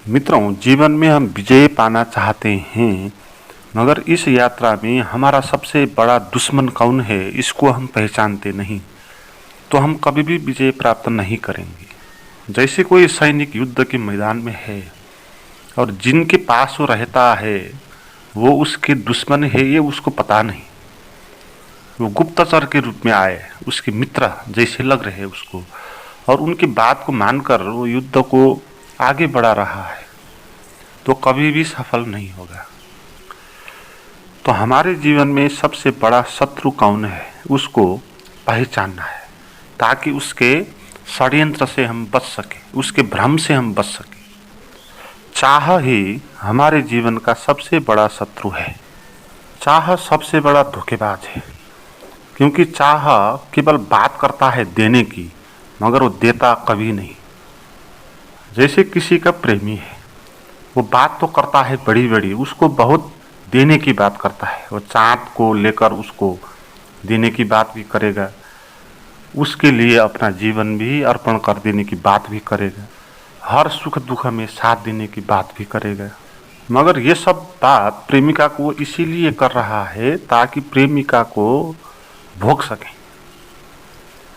मित्रों, जीवन में हम विजय पाना चाहते हैं, मगर इस यात्रा में हमारा सबसे बड़ा दुश्मन कौन है, इसको हम पहचानते नहीं, तो हम कभी भी विजय प्राप्त नहीं करेंगे। जैसे कोई सैनिक युद्ध के मैदान में है और जिनके पास वो रहता है वो उसके दुश्मन है, ये उसको पता नहीं। वो गुप्तचर के रूप में आए, उसके मित्र जैसे लग रहे उसको, और उनकी बात को मानकर वो युद्ध को आगे बढ़ा रहा है, तो कभी भी सफल नहीं होगा। तो हमारे जीवन में सबसे बड़ा शत्रु कौन है, उसको पहचानना है, ताकि उसके षड्यंत्र से हम बच सके, उसके भ्रम से हम बच सके। चाह ही हमारे जीवन का सबसे बड़ा शत्रु है। चाह सबसे बड़ा धोखेबाज है, क्योंकि चाह केवल बात करता है देने की, मगर वो देता कभी नहीं। जैसे किसी का प्रेमी है, वो बात तो करता है बड़ी बड़ी, उसको बहुत देने की बात करता है, वो चाँद को लेकर उसको देने की बात भी करेगा, उसके लिए अपना जीवन भी अर्पण कर देने की बात भी करेगा, हर सुख दुख में साथ देने की बात भी करेगा। मगर ये सब बात प्रेमिका को इसीलिए कर रहा है ताकि प्रेमिका को भोग सके,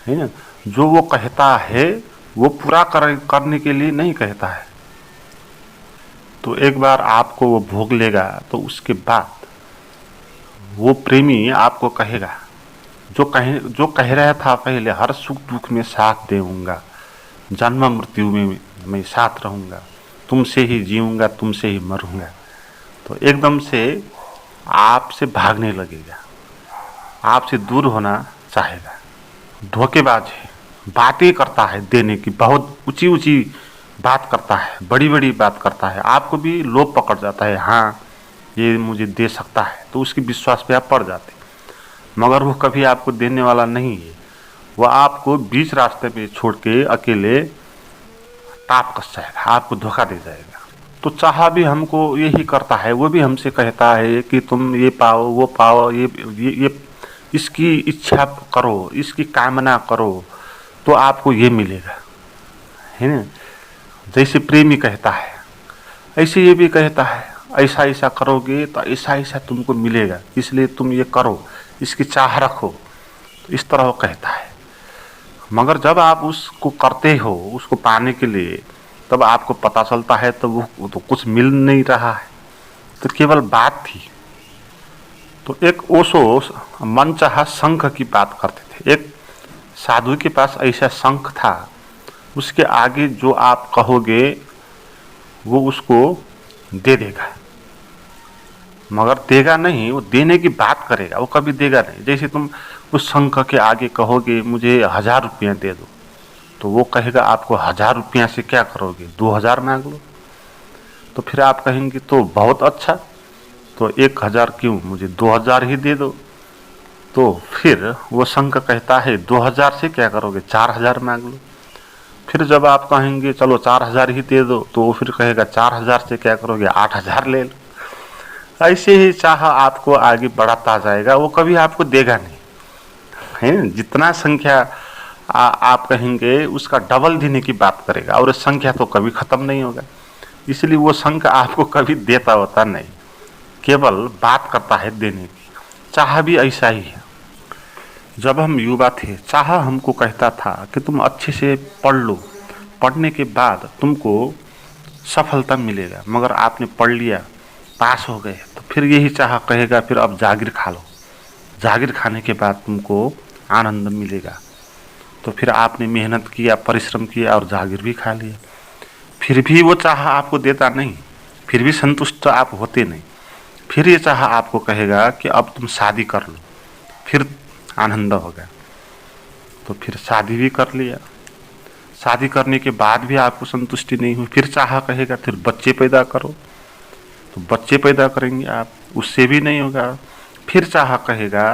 है ना। जो वो कहता है वो पूरा करने के लिए नहीं कहता है। तो एक बार आपको वो भोग लेगा तो उसके बाद वो प्रेमी आपको कहेगा, जो कह रहा था पहले, हर सुख दुख में साथ देऊंगा, जन्म मृत्यु में मैं साथ रहूंगा, तुमसे ही जीऊंगा, तुमसे ही मरूंगा, तो एकदम से आपसे भागने लगेगा, आपसे दूर होना चाहेगा। धोखेबाज है, बातें करता है देने की, बहुत ऊंची ऊंची बात करता है, बड़ी बड़ी बात करता है, आपको भी लोभ पकड़ जाता है, हाँ ये मुझे दे सकता है, तो उसके विश्वास पे आप पड़ जाते। मगर वो कभी आपको देने वाला नहीं है, वो आपको बीच रास्ते पे छोड़ के अकेले टाप कस जाएगा, आपको धोखा दे जाएगा। तो चाह भी हमको यही करता है, वो भी हमसे कहता है कि तुम ये पाओ वो पाओ, ये इसकी इच्छा करो, इसकी कामना करो, तो आपको ये मिलेगा, है ना। जैसे प्रेमी कहता है, ऐसे ये भी कहता है, ऐसा ऐसा करोगे तो ऐसा ऐसा तुमको मिलेगा, इसलिए तुम ये करो, इसकी चाह रखो, तो इस तरह वो कहता है। मगर जब आप उसको करते हो, उसको पाने के लिए, तब आपको पता चलता है तो वो तो कुछ मिल नहीं रहा है, तो केवल बात थी। तो एक ओशो मनचाहा शंख की बात करते थे। एक साधु के पास ऐसा शंख था, उसके आगे जो आप कहोगे वो उसको दे देगा, मगर देगा नहीं, वो देने की बात करेगा, वो कभी देगा नहीं। जैसे तुम उस शंख के आगे कहोगे मुझे 1000 रुपया दे दो, तो वो कहेगा आपको 1000 रुपया से क्या करोगे, 2000 मांग लो। तो फिर आप कहेंगे तो बहुत अच्छा, तो 1000 क्यों, मुझे 2000 ही दे दो। तो फिर वो शंख कहता है 2000 से क्या करोगे, 4000 मांग लो। फिर जब आप कहेंगे चलो 4000 ही दे दो, तो वो फिर कहेगा 4000 से क्या करोगे, 8000 ले लो। ऐसे ही चाह आपको आगे बढ़ाता जाएगा, वो कभी आपको देगा नहीं, है। जितना संख्या आप कहेंगे उसका डबल देने की बात करेगा, और संख्या तो कभी खत्म नहीं होगा। इसलिए वो शंख आपको कभी देता होता नहीं, केवल बात करता है देने की। चाह भी ऐसा ही है। जब हम युवा थे, चाह हमको कहता था कि तुम अच्छे से पढ़ लो, पढ़ने के बाद तुमको सफलता मिलेगा। मगर आपने पढ़ लिया, पास हो गए, तो फिर यही चाह कहेगा फिर अब जागीर खा लो, जागीर खाने के बाद तुमको आनंद मिलेगा। तो फिर आपने मेहनत किया, परिश्रम किया और जागीर भी खा लिया, फिर भी वो चाह आपको देता नहीं, फिर भी संतुष्ट आप होते नहीं। फिर ये चाह आपको कहेगा कि अब तुम शादी कर लो, फिर आनंद होगा। तो फिर शादी भी कर लिया, शादी करने के बाद भी आपको संतुष्टि नहीं हुई, फिर चाह कहेगा फिर बच्चे पैदा करो, तो बच्चे पैदा करेंगे आप, उससे भी नहीं होगा। फिर चाह कहेगा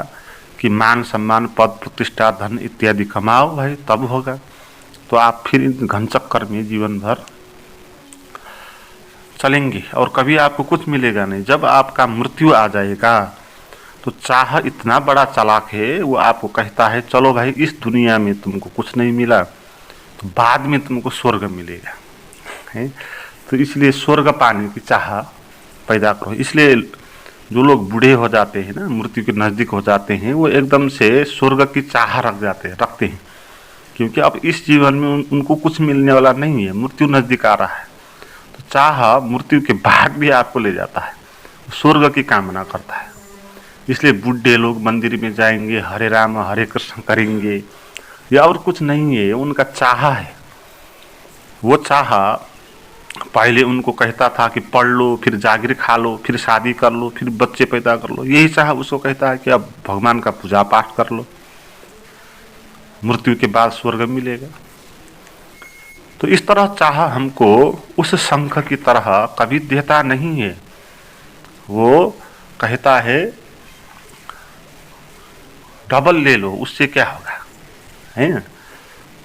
कि मान सम्मान पद प्रतिष्ठा धन इत्यादि कमाओ भाई, तब होगा। तो आप फिर इन घन चक्कर में जीवन भर चलेंगे और कभी आपको कुछ मिलेगा नहीं। जब आपका मृत्यु आ जाएगा तो चाह इतना बड़ा चालाक है, वो आपको कहता है चलो भाई इस दुनिया में तुमको कुछ नहीं मिला, तो बाद में तुमको स्वर्ग मिलेगा, है। तो इसलिए स्वर्ग पाने की चाह पैदा करो। इसलिए जो लोग बूढ़े हो जाते हैं ना, मृत्यु के नज़दीक हो जाते हैं, वो एकदम से स्वर्ग की चाह रखते हैं, क्योंकि अब इस जीवन में उनको कुछ मिलने वाला नहीं है, मृत्यु नज़दीक आ रहा है। तो चाह मृत्यु के बाद भी आपको ले जाता है, स्वर्ग की कामना करता है। इसलिए बूढ़े लोग मंदिर में जाएंगे, हरे राम हरे कृष्ण करेंगे, या और कुछ नहीं है, उनका चाह है। वो चाह पहले उनको कहता था कि पढ़ लो, फिर जागीर खा लो, फिर शादी कर लो, फिर बच्चे पैदा कर लो। यही चाह उसको कहता है कि अब भगवान का पूजा पाठ कर लो, मृत्यु के बाद स्वर्ग मिलेगा। तो इस तरह चाह हमको उस शंख की तरह कभी देता नहीं है। वो कहता है डबल ले लो, उससे क्या होगा, है ना।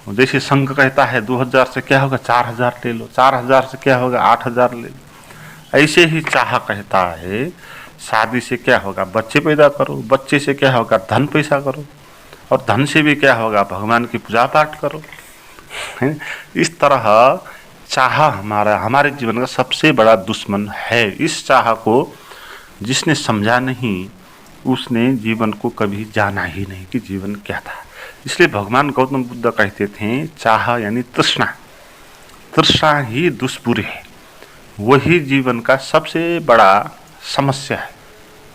जैसे शंख कहता है 2000 से क्या होगा, 4000 ले लो, 4000 से क्या होगा, 8000 ले लो। ऐसे ही चाह कहता है शादी से क्या होगा, बच्चे पैदा करो, बच्चे से क्या होगा, धन पैसा करो, और धन से भी क्या होगा, भगवान की पूजा पाठ करो। इस तरह चाह हमारे जीवन का सबसे बड़ा दुश्मन है। इस चाह को जिसने समझा नहीं, उसने जीवन को कभी जाना ही नहीं कि जीवन क्या था। इसलिए भगवान गौतम बुद्ध कहते थे चाह यानी तृष्णा, तृष्णा ही दुष्पुरी है, वही जीवन का सबसे बड़ा समस्या है,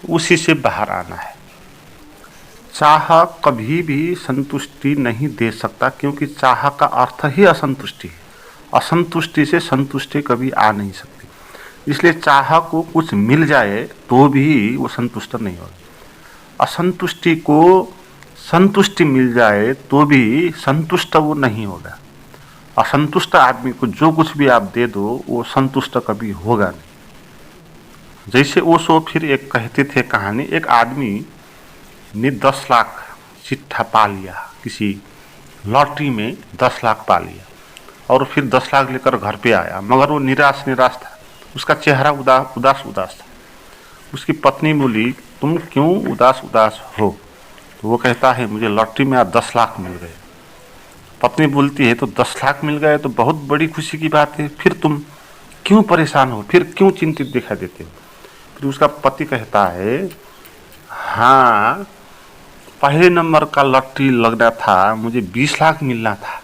उसी से बाहर आना है। चाह कभी भी संतुष्टि नहीं दे सकता, क्योंकि चाह का अर्थ ही असंतुष्टि है। असंतुष्टि से संतुष्टि कभी आ नहीं सकती। इसलिए चाह को कुछ मिल जाए तो भी वो संतुष्ट नहीं होगा। असंतुष्टि को संतुष्टि मिल जाए तो भी संतुष्ट वो नहीं होगा। असंतुष्ट आदमी को जो कुछ भी आप दे दो वो संतुष्ट कभी होगा नहीं। जैसे ओशो फिर एक कहते थे कहानी, एक आदमी ने 10 लाख चिट्ठा पा लिया, किसी लॉटरी में 10 लाख पा लिया, और फिर 10 लाख लेकर घर पे आया, मगर वो निराश था, उसका चेहरा उदास था। उसकी पत्नी बोली तुम क्यों उदास हो? तो वो कहता है मुझे लॉटरी में आज 10 लाख मिल गए। पत्नी बोलती है तो 10 लाख मिल गए तो बहुत बड़ी खुशी की बात है, फिर तुम क्यों परेशान हो, फिर क्यों चिंतित दिखाई देते हो? फिर उसका पति कहता है हाँ, पहले नंबर का लॉटरी लगना था, मुझे 20 लाख मिलना था,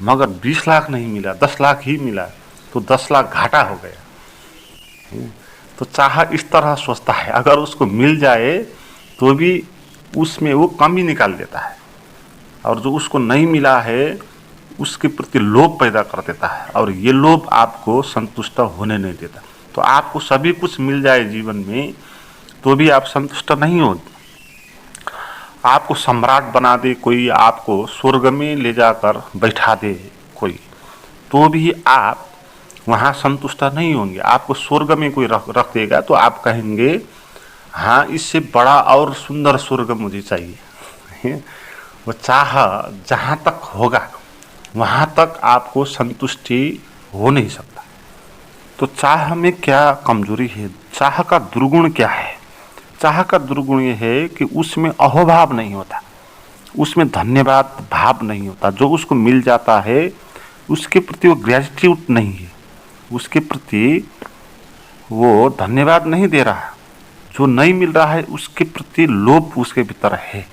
मगर 20 लाख नहीं मिला, 10 लाख ही मिला, तो 10 लाख घाटा हो गया। तो चाह इस तरह सोचता है, अगर उसको मिल जाए तो भी उसमें वो कमी निकाल देता है, और जो उसको नहीं मिला है उसके प्रति लोभ पैदा कर देता है, और ये लोभ आपको संतुष्ट होने नहीं देता। तो आपको सभी कुछ मिल जाए जीवन में तो भी आप संतुष्ट नहीं हो। आपको सम्राट बना दे कोई, आपको स्वर्ग में ले जाकर बैठा दे कोई, तो भी आप वहाँ संतुष्ट नहीं होंगे। आपको स्वर्ग में कोई रख देगा तो आप कहेंगे हाँ, इससे बड़ा और सुंदर स्वर्ग मुझे चाहिए। वो चाह जहाँ तक होगा वहाँ तक आपको संतुष्टि हो नहीं सकता। तो चाह में क्या कमजोरी है, चाह का दुर्गुण क्या है? चाह का दुर्गुण ये है कि उसमें अहोभाव नहीं होता, उसमें धन्यवाद भाव नहीं होता। जो उसको मिल जाता है उसके प्रति वो ग्रेटिट्यूड नहीं है, उसके प्रति वो धन्यवाद नहीं दे रहा। जो नहीं मिल रहा है उसके प्रति लोभ उसके भीतर है,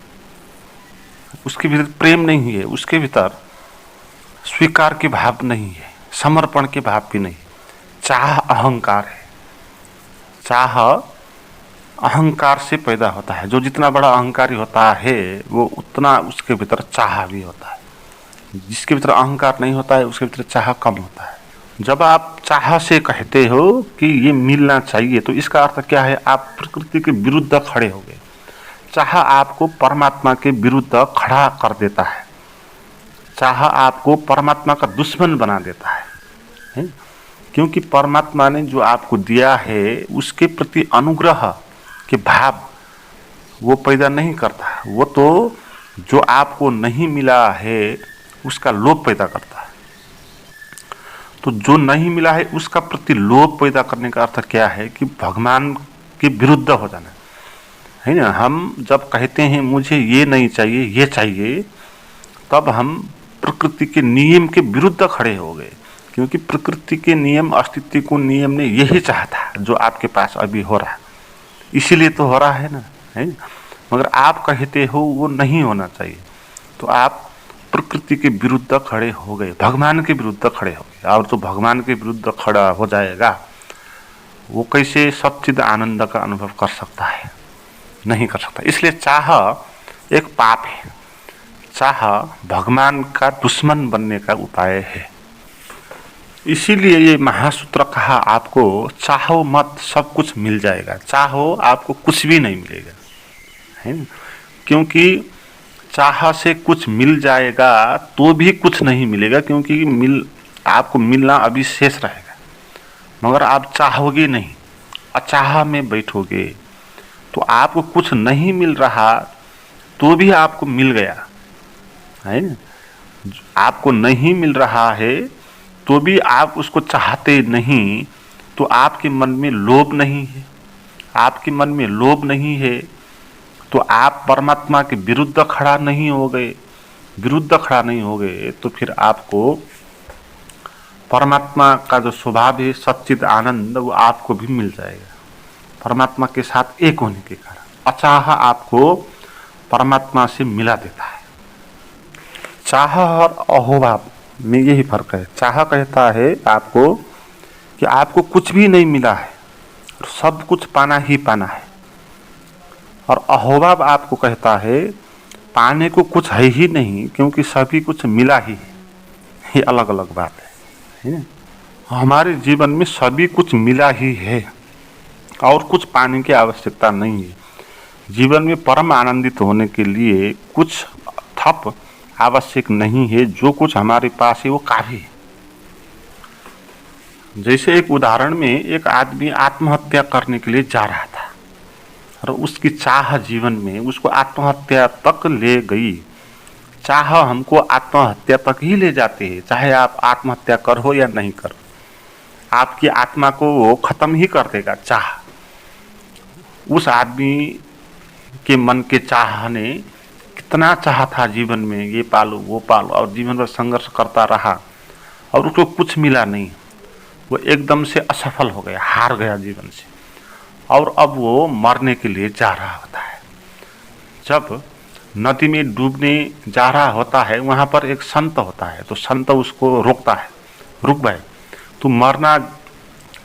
उसके भीतर प्रेम नहीं है, उसके भीतर स्वीकार के भाव नहीं है, समर्पण के भाव भी नहीं। चाह अहंकार है, चाह अहंकार से पैदा होता है। जो जितना बड़ा अहंकारी होता है वो उतना उसके भीतर चाह भी होता है। जिसके भीतर अहंकार नहीं होता है उसके भीतर चाह कम होता है। जब आप चाह से कहते हो कि ये मिलना चाहिए तो इसका अर्थ क्या है? आप प्रकृति के विरुद्ध खड़े हो गए। चाह आपको परमात्मा के विरुद्ध खड़ा कर देता है, चाह आपको परमात्मा का दुश्मन बना देता है? क्योंकि परमात्मा ने जो आपको दिया है उसके प्रति अनुग्रह के भाव वो पैदा नहीं करता, वो तो जो आपको नहीं मिला है उसका लोभ पैदा करता है। तो जो नहीं मिला है उसका प्रति लोभ पैदा करने का अर्थ क्या है? कि भगवान के विरुद्ध हो जाना है ना। हम जब कहते हैं मुझे ये नहीं चाहिए ये चाहिए, तब हम प्रकृति के नियम के विरुद्ध खड़े हो गए। क्योंकि प्रकृति के नियम, अस्तित्व को नियम ने यही चाहा था जो आपके पास अभी हो रहा है, इसीलिए तो हो रहा है ना, है। मगर आप कहते हो वो नहीं होना चाहिए, तो आप प्रकृति के विरुद्ध खड़े हो गए, भगवान के विरुद्ध खड़े हो गए। और जो भगवान के विरुद्ध खड़ा हो जाएगा वो कैसे सच्चिद आनंद का अनुभव कर सकता है? नहीं कर सकता। इसलिए चाह एक पाप है, चाह भगवान का दुश्मन बनने का उपाय है। इसीलिए ये महासूत्र कहा आपको चाहो मत सब कुछ मिल जाएगा, चाहो आपको कुछ भी नहीं मिलेगा, है ना। क्योंकि चाह से कुछ मिल जाएगा तो भी कुछ नहीं मिलेगा, क्योंकि आपको मिलना अभी शेष रहेगा। मगर आप चाहोगे नहीं, अचाह में बैठोगे तो आपको कुछ नहीं मिल रहा तो भी आपको मिल गया, है ना। आपको नहीं मिल रहा है तो भी आप उसको चाहते नहीं, तो आपके मन में लोभ नहीं है। आपके मन में लोभ नहीं है तो आप परमात्मा के विरुद्ध खड़ा नहीं हो गए। विरुद्ध खड़ा नहीं हो गए तो फिर आपको परमात्मा का जो स्वभाव है सच्चिद आनंद, वो आपको भी मिल जाएगा। परमात्मा के साथ एक होने के कारण अचाह आपको परमात्मा से मिला देता है। चाह और अहोभाव में यही फर्क है। चाह कहता है आपको कि आपको कुछ भी नहीं मिला है, सब कुछ पाना ही पाना है। और अहोभाव आपको कहता है पाने को कुछ है ही नहीं, क्योंकि सभी कुछ मिला ही है। ये अलग अलग बात है। हमारे जीवन में सभी कुछ मिला ही है और कुछ पाने की आवश्यकता नहीं है। जीवन में परम आनंदित होने के लिए कुछ थप आवश्यक नहीं है, जो कुछ हमारे पास है वो काफी है। जैसे एक उदाहरण में एक आदमी आत्महत्या करने के लिए जा रहा था और उसकी चाह जीवन में उसको आत्महत्या तक ले गई। चाह हमको आत्महत्या तक ही ले जाते हैं, चाहे आप आत्महत्या करो या नहीं करो, आपकी आत्मा को वो खत्म ही कर देगा चाह। उस आदमी के मन के चाह ने कितना चाह था जीवन में, ये पालो वो पालो, और जीवन भर संघर्ष करता रहा और उसको कुछ मिला नहीं। वो एकदम से असफल हो गया, हार गया जीवन से, और अब वो मरने के लिए जा रहा होता है। जब नदी में डूबने जा रहा होता है वहाँ पर एक संत होता है, तो संत उसको रोकता है, रुक भाई, तू मरना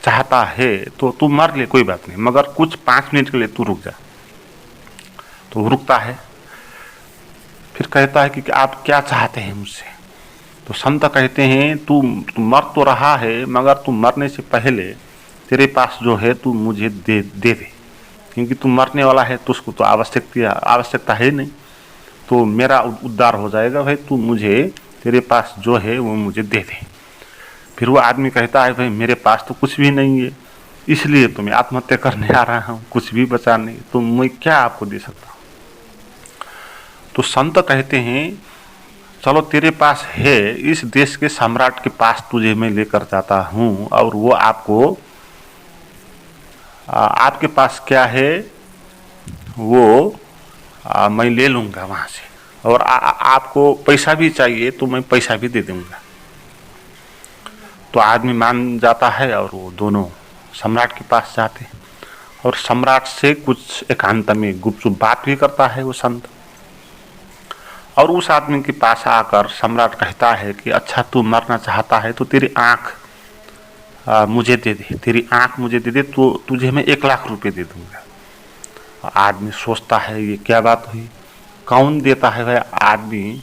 चाहता है तो तू मर ले, कोई बात नहीं, मगर कुछ 5 मिनट के लिए तू रुक जा। तो वो रुकता है, फिर कहता है कि आप क्या चाहते हैं मुझसे? तो संत कहते हैं तू मर तो रहा है, मगर तू मरने से पहले तेरे पास जो है तू मुझे दे दे, क्योंकि तू मरने वाला है तो उसको तो आवश्यकता है नहीं, तो मेरा उद्धार हो जाएगा भाई, तू मुझे तेरे पास जो है वो मुझे दे दे। फिर वो आदमी कहता है भाई मेरे पास तो कुछ भी नहीं है, इसलिए तो मैं आत्महत्या करने आ रहा हूँ, कुछ भी बचा नहीं, तो मैं क्या आपको दे सकता हूँ? तो संत कहते हैं चलो तेरे पास है, इस देश के सम्राट के पास तुझे मैं लेकर जाता हूँ, और वो आपको आपके पास क्या है वो मैं ले लूँगा वहाँ से, और आपको पैसा भी चाहिए तो मैं पैसा भी दे दूँगा। तो आदमी मान जाता है और वो दोनों सम्राट के पास जाते हैं, और सम्राट से कुछ एकांत में गुपचुप बात भी करता है वो संत। और उस आदमी के पास आकर सम्राट कहता है कि अच्छा तू मरना चाहता है तो तेरी आँख मुझे दे दे, तेरी आँख मुझे दे दे, तो तुझे मैं 1 लाख रुपए दे दूंगा। आदमी सोचता है ये क्या बात हुई, कौन देता है भाई आदमी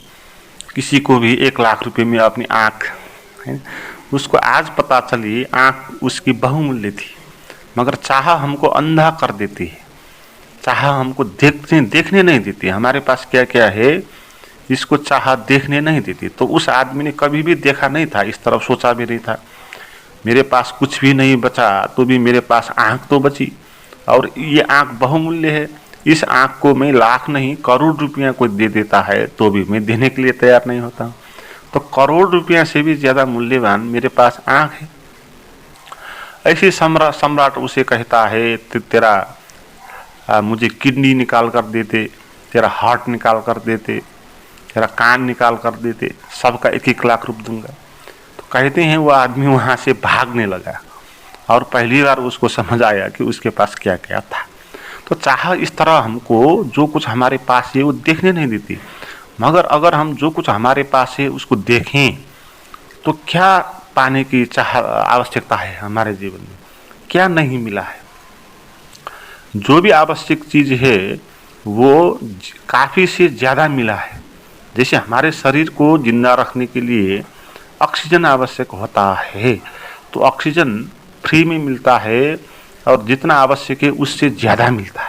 किसी को भी 1 लाख रुपए में अपनी आँख? उसको आज पता चली आँख उसकी बहुमूल्य थी, मगर चाह हमको अंधा कर देती है, चाह हमको देखने नहीं देती। हमारे पास क्या क्या है इसको चाह देखने नहीं देती। तो उस आदमी ने कभी भी देखा नहीं था, इस तरफ सोचा भी नहीं था, मेरे पास कुछ भी नहीं बचा तो भी मेरे पास आँख तो बची, और ये आँख बहुमूल्य है, इस आँख को मैं लाख नहीं करोड़ रुपया कोई दे देता है तो भी मैं देने के लिए तैयार नहीं होता। तो करोड़ रुपया से भी ज़्यादा मूल्यवान मेरे पास आँख है। ऐसे सम्राट उसे कहता है तेरा मुझे किडनी निकाल कर देते, तेरा हार्ट निकाल कर देते, तेरा कान निकाल कर देते, सबका 1-1 लाख रुपये दूंगा। तो कहते हैं वो आदमी वहाँ से भागने लगा और पहली बार उसको समझ आया कि उसके पास क्या क्या था। तो चाह इस तरह हमको जो कुछ हमारे पास है वो देखने नहीं देती, मगर अगर हम जो कुछ हमारे पास है उसको देखें तो क्या पाने की चाह आवश्यकता है हमारे जीवन में, क्या नहीं मिला है। जो भी आवश्यक चीज़ है वो काफ़ी से ज़्यादा मिला है। जैसे हमारे शरीर को जिंदा रखने के लिए ऑक्सीजन आवश्यक होता है, तो ऑक्सीजन फ्री में मिलता है और जितना आवश्यक है उससे ज़्यादा मिलता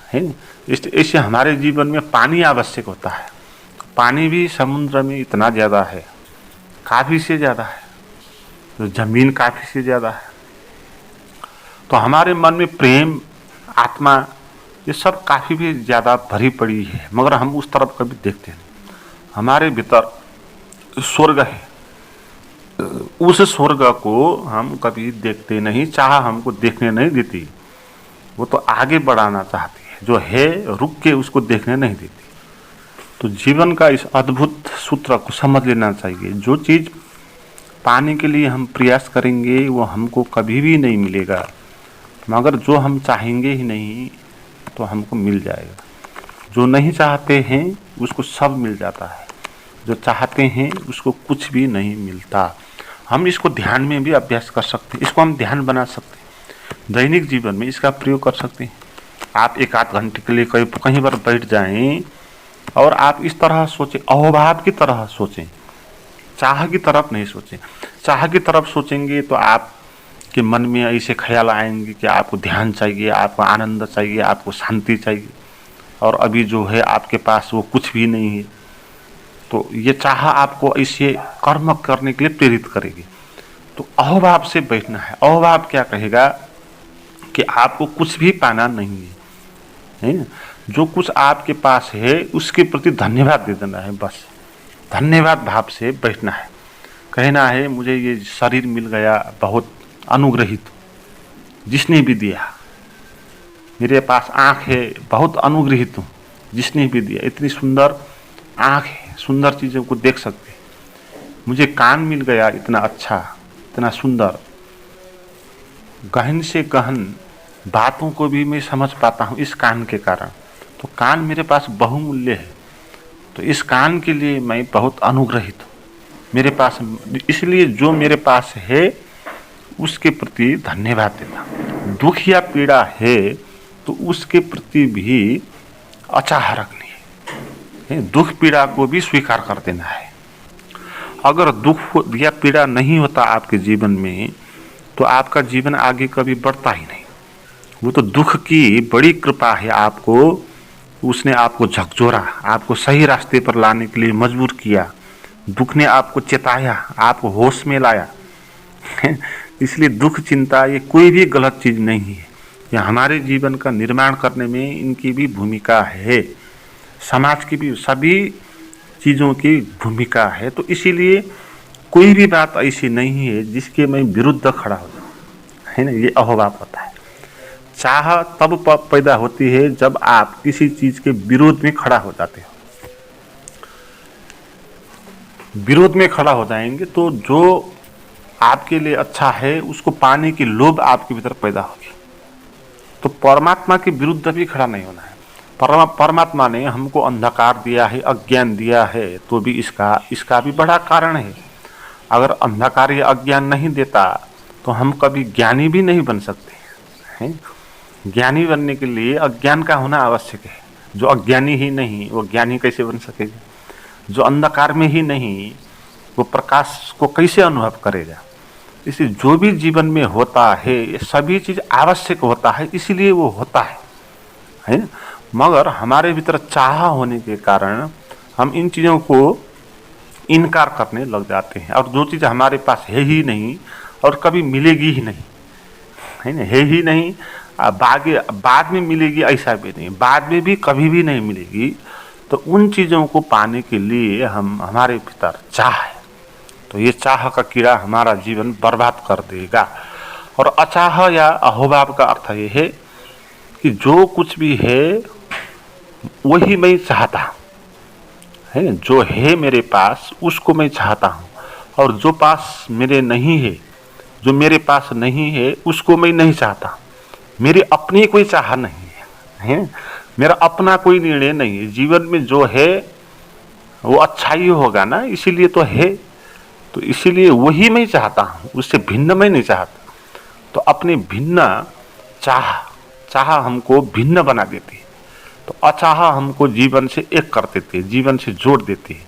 है ना। इससे हमारे जीवन में पानी आवश्यक होता है। पानी भी समुद्र में इतना ज़्यादा है, काफ़ी से ज़्यादा है, तो ज़मीन काफ़ी से ज़्यादा है। तो हमारे मन में प्रेम, आत्मा, ये सब काफ़ी भी ज़्यादा भरी पड़ी है, मगर हम उस तरफ कभी देखते नहीं। हमारे भीतर स्वर्ग है, उस स्वर्ग को हम कभी देखते नहीं, चाह हमको देखने नहीं देती। वो तो आगे बढ़ाना चाहती है, जो है रुक के उसको देखने नहीं देती। तो जीवन का इस अद्भुत सूत्र को समझ लेना चाहिए। जो चीज़ पाने के लिए हम प्रयास करेंगे वो हमको कभी भी नहीं मिलेगा, मगर जो हम चाहेंगे ही नहीं तो हमको मिल जाएगा। जो नहीं चाहते हैं उसको सब मिल जाता है, जो चाहते हैं उसको कुछ भी नहीं मिलता। हम इसको ध्यान में भी अभ्यास कर सकते हैं, इसको हम ध्यान बना सकते हैं, दैनिक जीवन में इसका प्रयोग कर सकते हैं। आप 1-8 घंटे के लिए कहीं पर बैठ जाएं और आप इस तरह सोचें, अहोभाव की तरह सोचें, चाह की तरफ नहीं सोचें। चाह की तरफ सोचेंगे तो आपके मन में ऐसे ख्याल आएंगे कि आपको ध्यान चाहिए, आपको आनंद चाहिए, आपको शांति चाहिए, और अभी जो है आपके पास वो कुछ भी नहीं है। तो ये चाह आपको ऐसे कर्म करने के लिए प्रेरित करेगी। तो अहोभाव से बैठना है। अहोभाव क्या कहेगा कि आपको कुछ भी पाना नहीं है ना? जो कुछ आपके पास है उसके प्रति धन्यवाद दे देना है, बस धन्यवाद भाव से बैठना है। कहना है मुझे ये शरीर मिल गया, बहुत अनुग्रहित जिसने भी दिया। मेरे पास आँख है, बहुत अनुग्रहित हूँ जिसने भी दिया। इतनी सुंदर आँख है, सुंदर चीज़ों को देख सकते। मुझे कान मिल गया, इतना अच्छा, इतना सुंदर, गहन से गहन बातों को भी मैं समझ पाता हूँ इस कान के कारण। तो कान मेरे पास बहुमूल्य है, तो इस कान के लिए मैं बहुत अनुग्रहित हूँ। मेरे पास, इसलिए जो मेरे पास है उसके प्रति धन्यवाद देना। दुख या पीड़ा है तो उसके प्रति भी अचाह रखनी है, दुख पीड़ा को भी स्वीकार कर देना है। अगर दुख या पीड़ा नहीं होता आपके जीवन में तो आपका जीवन आगे कभी बढ़ता ही नहीं। वो तो दुख की बड़ी कृपा है, आपको उसने आपको झकझोरा, आपको सही रास्ते पर लाने के लिए मजबूर किया। दुख ने आपको चेताया, आपको होश में लाया। इसलिए दुख, चिंता ये कोई भी गलत चीज़ नहीं है, यह हमारे जीवन का निर्माण करने में इनकी भी भूमिका है, समाज की भी, सभी चीज़ों की भूमिका है। तो इसीलिए कोई भी बात ऐसी नहीं है जिसके मैं विरुद्ध खड़ा हो जाऊँ, है ना। ये अहोभाव होता है। चाह तब पैदा होती है जब आप किसी चीज़ के विरोध में खड़ा हो जाते हो। विरोध में खड़ा हो जाएंगे तो जो आपके लिए अच्छा है उसको पाने की लोभ आपके भीतर पैदा होगी। तो परमात्मा के विरुद्ध भी खड़ा नहीं होना है। परमात्मा ने हमको अंधकार दिया है, अज्ञान दिया है, तो भी इसका भी बड़ा कारण है। अगर अंधकार या अज्ञान नहीं देता तो हम कभी ज्ञानी भी नहीं बन सकते हैं। ज्ञानी बनने के लिए अज्ञान का होना आवश्यक है। जो अज्ञानी ही नहीं वो ज्ञानी कैसे बन सकेगा? जो अंधकार में ही नहीं वो प्रकाश को कैसे अनुभव करेगा? इसलिए जो भी जीवन में होता है ये सभी चीज़ आवश्यक होता है, इसीलिए वो होता है ना। मगर हमारे भीतर चाह होने के कारण हम इन चीज़ों को इनकार करने लग जाते हैं, और जो चीज़ हमारे पास है ही नहीं और कभी मिलेगी ही नहीं, है ना, है ही नहीं, बाद में मिलेगी ऐसा भी नहीं, बाद में भी कभी भी नहीं मिलेगी। तो उन चीज़ों को पाने के लिए हमारे भीतर चाह है, तो ये चाह का कीड़ा हमारा जीवन बर्बाद कर देगा। और अचाह या अहोभाव का अर्थ ये है कि जो कुछ भी है वही मैं चाहता हूँ, है, जो है मेरे पास उसको मैं चाहता हूँ, और जो पास मेरे नहीं है, जो मेरे पास नहीं है उसको मैं नहीं चाहता। मेरी अपनी कोई चाह नहीं है, मेरा अपना कोई निर्णय नहीं है। जीवन में जो है वो अच्छा ही होगा ना, इसीलिए तो है। तो इसीलिए वही मैं चाहता हूँ, उससे भिन्न मैं नहीं चाहता। तो अपनी भिन्न चाह चाह हमको भिन्न बना देती है। तो अचाह हमको जीवन से एक कर देते हैं, जीवन से जोड़ देते हैं।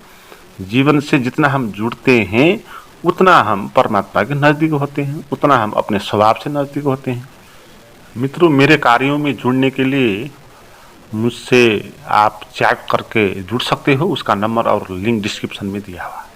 जीवन से जितना हम जुड़ते हैं उतना हम परमात्मा के नज़दीक होते हैं, उतना हम अपने स्वभाव से नज़दीक होते हैं। मित्रों, मेरे कार्यों में जुड़ने के लिए मुझसे आप चैट करके जुड़ सकते हो। उसका नंबर और लिंक डिस्क्रिप्शन में दिया हुआ है।